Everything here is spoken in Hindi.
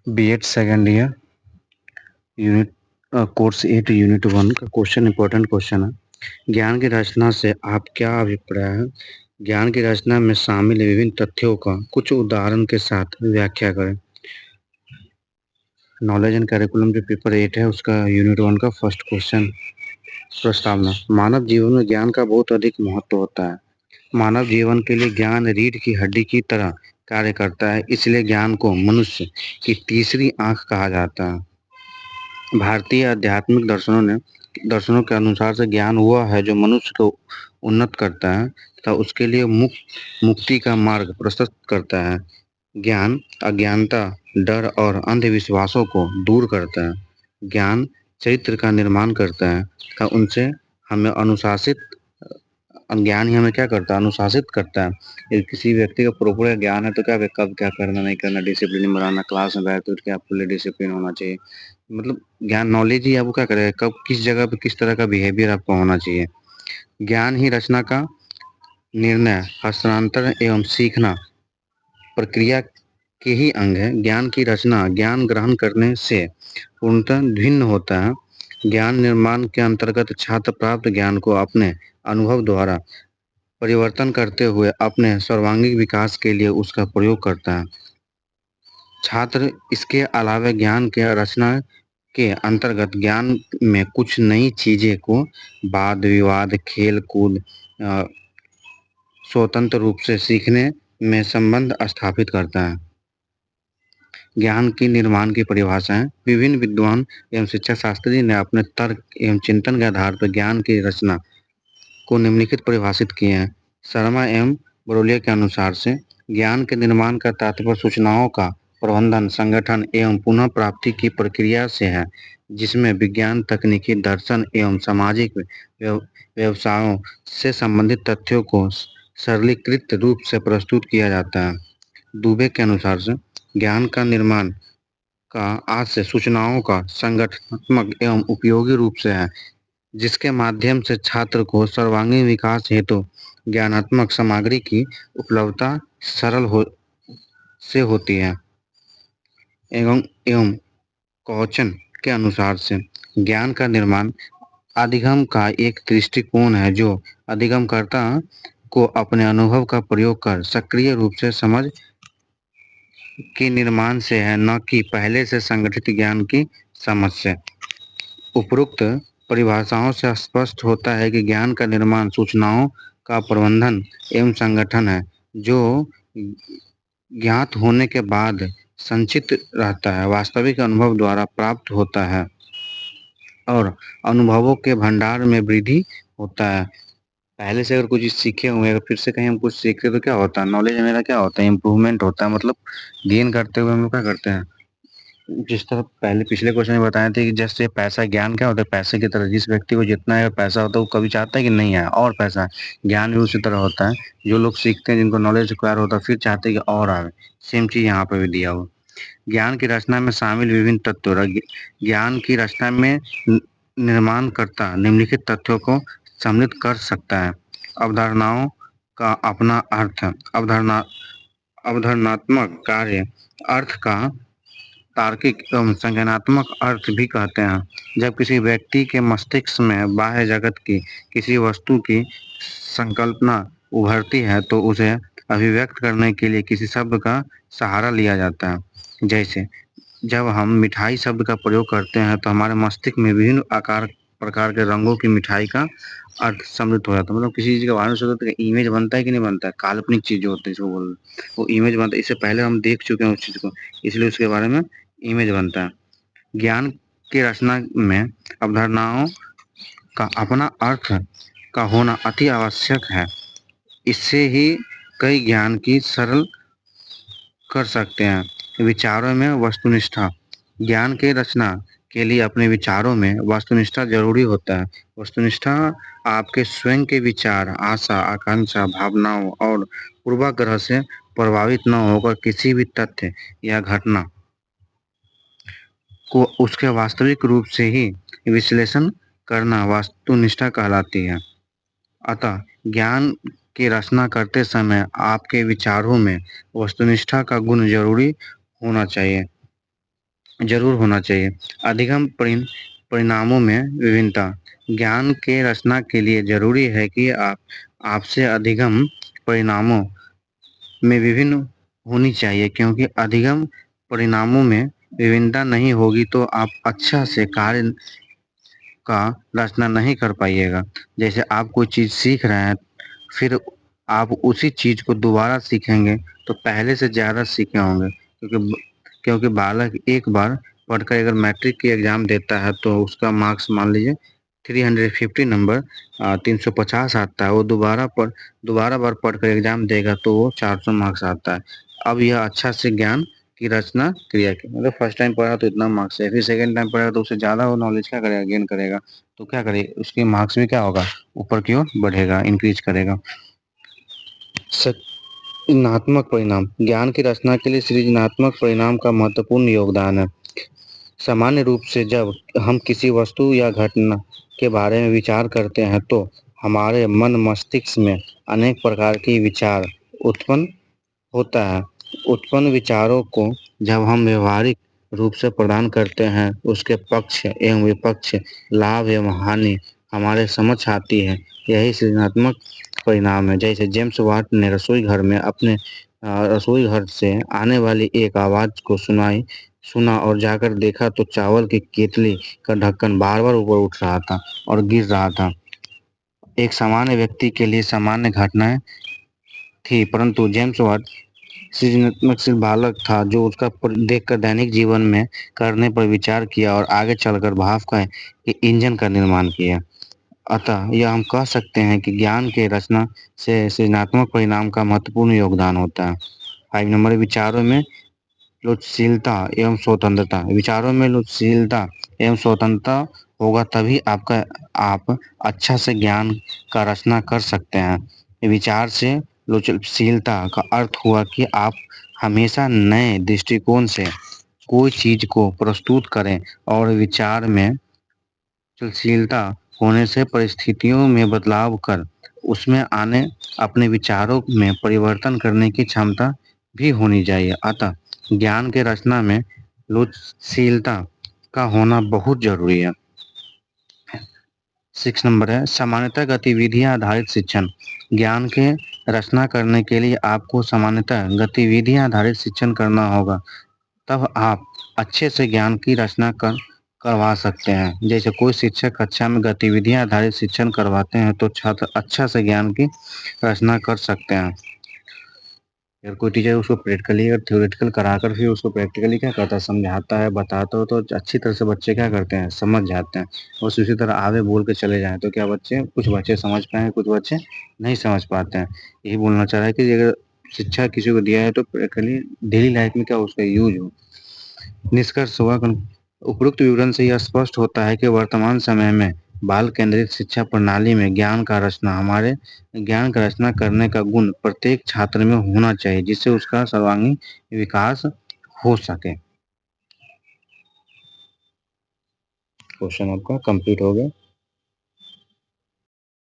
BEd second year unit course 8 unit 1 का क्वेश्चन इंपॉर्टेंट क्वेश्चन है। ज्ञान की रचना से आप क्या अभिप्राय है? ज्ञान की रचना में शामिल विभिन्न तथ्यों का कुछ उदाहरण के साथ व्याख्या करें। नॉलेज एंड करिकुलम जो पेपर 8 है उसका यूनिट 1 का फर्स्ट क्वेश्चन। प्रस्तावना। मानव जीवन में ज्ञान का बहुत अधिक महत्व होता है। मानव जीवन के लिए ज्ञान रीढ़ की हड्डी की तरह कार्य करता है, इसलिए ज्ञान को मनुष्य की तीसरी आंख कहा जाता है। भारतीय आध्यात्मिक दर्शनों के अनुसार से ज्ञान वह है जो मनुष्य को उन्नत करता है तथा उसके लिए मुक्ति का मार्ग प्रशस्त करता है। ज्ञान अज्ञानता, डर और अंधविश्वासों को दूर करता है। ज्ञान चरित्र का निर्माण करता है तथा उनसे हमें अनुशासित ज्ञान ही हमें क्या करता है? अनुशासित करता है। यदि किसी व्यक्ति का प्रॉपर ज्ञान है तो क्या कब क्या करना नहीं करना, डिसिप्लिन बनाना, क्लास में बैठ उठ के आपको डिसिप्लिन होना चाहिए। मतलब ज्ञान नॉलेज ही आपको क्या करेगा, कब किस जगह पे किस तरह का बिहेवियर आपको होना चाहिए। ज्ञान ही रचना का निर्णय, हस्तांतरण एवं सीखना प्रक्रिया के ही अंग है। ज्ञान की रचना ज्ञान ग्रहण करने से पूर्णतः भिन्न होता है। ज्ञान निर्माण के अंतर्गत छात्र प्राप्त ज्ञान को अपने अनुभव द्वारा परिवर्तन करते हुए अपने सर्वांगीण विकास के लिए उसका प्रयोग करता है। छात्र इसके अलावा ज्ञान के रचना के अंतर्गत ज्ञान में कुछ नई चीजें को वाद विवाद, खेल कूद स्वतंत्र रूप से सीखने में संबंध स्थापित करता है। ज्ञान की निर्माण की परिभाषाएं। विभिन्न विद्वान एवं शिक्षा शास्त्री ने अपने तर्क एवं चिंतन के आधार पर ज्ञान की रचना को निम्नलिखित परिभाषित किए हैं। शर्मा एवं बरोलिया के अनुसार से ज्ञान के निर्माण का तात्पर्य सूचनाओं का प्रबंधन, संगठन एवं पुनः प्राप्ति की प्रक्रिया से है, जिसमें विज्ञान, तकनीकी, दर्शन एवं सामाजिक व्यवसायों से संबंधित तथ्यों को सरलीकृत रूप से प्रस्तुत किया जाता है। दुबे के अनुसार से ज्ञान का निर्माण का आज से सूचनाओं का संगठनात्मक एवं उपयोगी रूप से है, जिसके माध्यम से छात्र को सर्वांगीण विकास हेतु ज्ञानात्मक सामग्री की उपलब्धता से होती है। एवं एवं कौचन के अनुसार से ज्ञान का निर्माण अधिगम का एक दृष्टिकोण है, जो अधिगमकर्ता को अपने अनुभव का प्रयोग कर सक्रिय रूप से समझ के निर्माण से है, न कि पहले से संगठित ज्ञान की समझ से। उपरोक्त परिभाषाओं से स्पष्ट होता है कि ज्ञान का निर्माण सूचनाओं का प्रबंधन एवं संगठन है, जो ज्ञात होने के बाद संचित रहता है, वास्तविक अनुभव द्वारा प्राप्त होता है और अनुभवों के भंडार में वृद्धि होता है। पहले से अगर कुछ चीज़ सीखे हुए हैं, फिर से कहीं हम कुछ सीखते तो क्या होता है? नॉलेज मेरा क्या होता है? इम्प्रूवमेंट होता है। मतलब गेन करते हुए हम लोग क्या करते हैं? जिस तरह पहले पिछले क्वेश्चन में बताए थे कि जैसे पैसा, ज्ञान क्या होता है? पैसे की तरह। जिस व्यक्ति को जितना है पैसा होता है वो कभी चाहता है कि नहीं है और पैसा है। ज्ञान भी उसी तरह होता है। जो लोग सीखते हैं, जिनको नॉलेज एक्वायर होता है, फिर चाहते हैं कि और आवे। सेम चीज़ यहाँ पे भी दिया हुआ। ज्ञान की रचना में शामिल विभिन्न तत्व। ज्ञान की रचना में निर्माणकर्ता निम्नलिखित तथ्यों को सम्मिलित कर सकता है। अवधारणाओं का अपना अर्थ। अवधारणात्मक कार्य अर्थ का तार्किक एवं संज्ञानात्मक अर्थ भी कहते हैं। जब किसी व्यक्ति के मस्तिष्क में बाह्य जगत की किसी वस्तु की संकल्पना उभरती है तो उसे अभिव्यक्त करने के लिए किसी शब्द का सहारा लिया जाता है। जैसे जब हम मिठाई शब्द का प्रयोग करते हैं तो हमारे मस्तिष्क में विभिन्न आकार प्रकार के रंगों की मिठाई का अर्थ सम्मिलित हो जाता है। मतलब किसी चीज़ के बारे में सोचते हैं, इमेज बनता है कि नहीं बनता है? काल्पनिक चीज़ जो होती है इसको बोल, वो इमेज बनता है। इससे पहले हम देख चुके हैं उस चीज़ को, इसलिए उसके बारे में इमेज बनता है। ज्ञान की रचना में अवधारणाओं का अपना अर्थ का होना अति आवश्यक है। इससे ही कई ज्ञान की सरल कर सकते हैं। विचारों में वस्तुनिष्ठा। ज्ञान की रचना के लिए अपने विचारों में वस्तुनिष्ठा जरूरी होता है। वस्तुनिष्ठा आपके स्वयं के विचार, आशा, आकांक्षा, भावनाओं और पूर्वाग्रह से प्रभावित न होकर किसी भी तथ्य या घटना को उसके वास्तविक रूप से ही विश्लेषण करना वस्तुनिष्ठा कहलाती है। अतः ज्ञान की रचना करते समय आपके विचारों में वस्तुनिष्ठा का गुण जरूरी होना चाहिए। ज़रूर होना चाहिए। अधिगम परिणामों में विभिन्नता। ज्ञान के रचना के लिए ज़रूरी है कि आपसे अधिगम परिणामों में विभिन्न होनी चाहिए, क्योंकि अधिगम परिणामों में विभिन्नता नहीं होगी तो आप अच्छा से कार्य का रचना नहीं कर पाइएगा। जैसे आप कोई चीज़ सीख रहे हैं, फिर आप उसी चीज़ को दोबारा सीखेंगे तो पहले से ज़्यादा सीखे होंगे, क्योंकि बालक एक बार पढ़कर अगर मैट्रिक की एग्ज़ाम देता है तो उसका मार्क्स मान लीजिए 350 नंबर 350 आता है। वो दोबारा बार पढ़कर एग्ज़ाम देगा तो वो 400 मार्क्स आता है। अब यह अच्छा से ज्ञान की रचना क्रिया की, मतलब फर्स्ट टाइम पढ़ा तो इतना मार्क्स है, फिर सेकंड टाइम पढ़ेगा तो उससे ज़्यादा वो नॉलेज क्या करेगा, गेन करेगा। तो क्या करे, उसके मार्क्स में क्या होगा, ऊपर की ओर बढ़ेगा, इंक्रीज करेगा। सृजनात्मक परिणाम। ज्ञान की रचना के लिए सृजनात्मक परिणाम का महत्वपूर्ण योगदान है। सामान्य रूप से जब हम किसी वस्तु या घटना के बारे में विचार करते हैं तो हमारे मन मस्तिष्क में अनेक प्रकार के विचार उत्पन्न होता है। उत्पन्न विचारों को जब हम व्यवहारिक रूप से प्रदान करते हैं, उसके पक्ष एवं विपक्ष, लाभ एवं हानि हमारे समझ आती है। यही सृजनात्मक परिणाम है। जैसे जेम्स वाट ने रसोई घर में अपने रसोई घर से आने वाली एक आवाज़ को सुना और जाकर देखा तो चावल की केतली का ढक्कन बार-बार ऊपर उठ रहा था और गिर रहा था। एक सामान्य व्यक्ति के लिए सामान्य घटनाएं थी, परंतु जेम्स वाट सृजनात्मक बालक था जो उसका देखकर दैनिक जीवन में करने पर विचार किया और आगे चलकर भाव का इंजन का निर्माण किया। अतः यह हम कह सकते हैं कि ज्ञान के रचना से सृजनात्मक परिणाम का महत्वपूर्ण योगदान होता है। 5 नंबर, विचारों में लुचिलता एवं स्वतंत्रता। विचारों में लुचिलता एवं स्वतंत्रता होगा तभी आप अच्छा से ज्ञान का रचना कर सकते हैं। विचार से लुचिलता का अर्थ हुआ कि आप हमेशा नए दृष्टिकोण से कोई चीज को प्रस्तुत करें और विचार में लुचिलता होने से परिस्थितियों में बदलाव कर उसमें आने अपने विचारों में परिवर्तन करने की क्षमता भी होनी चाहिए। अतः ज्ञान के रचना में लुचिलता का होना बहुत जरूरी है। 6 नंबर है सामान्यतः गतिविधियां आधारित शिक्षण। ज्ञान के रचना करने के लिए आपको सामान्यतः गतिविधियां आधारित शिक्षण करना होगा, तब आप अच्छे से ज्ञान की रचना करवा सकते हैं। जैसे कोई शिक्षक कक्षा में गतिविधियां आधारित शिक्षण करवाते हैं तो छात्र अच्छा से ज्ञान की रचना कर सकते हैं। अगर कोई टीचर उसको प्रैक्टिकली अगर थ्योरेटिकल कराकर फिर उसको प्रैक्टिकली क्या करता है, समझाता है, बताता है, तो अच्छी तरह से बच्चे क्या करते हैं, समझ जाते हैं। और उसी तरह आगे बोल के चले जाएँ तो क्या कुछ बच्चे समझ पाएँगे, कुछ बच्चे नहीं समझ पाते हैं। यही बोलना चाह रहा है कि अगर शिक्षा किसी को दिया है तो प्रैक्टिकली डेली लाइफ में क्या उसका यूज़ हो। निष्कर्ष हुआ उपरोक्त विवरण से यह स्पष्ट होता है कि वर्तमान समय में बाल केंद्रित शिक्षा प्रणाली में ज्ञान का रचना करने का गुण प्रत्येक छात्र में होना चाहिए, जिससे उसका सर्वांगीण विकास हो सके। क्वेश्चन आपका कंप्लीट हो गया।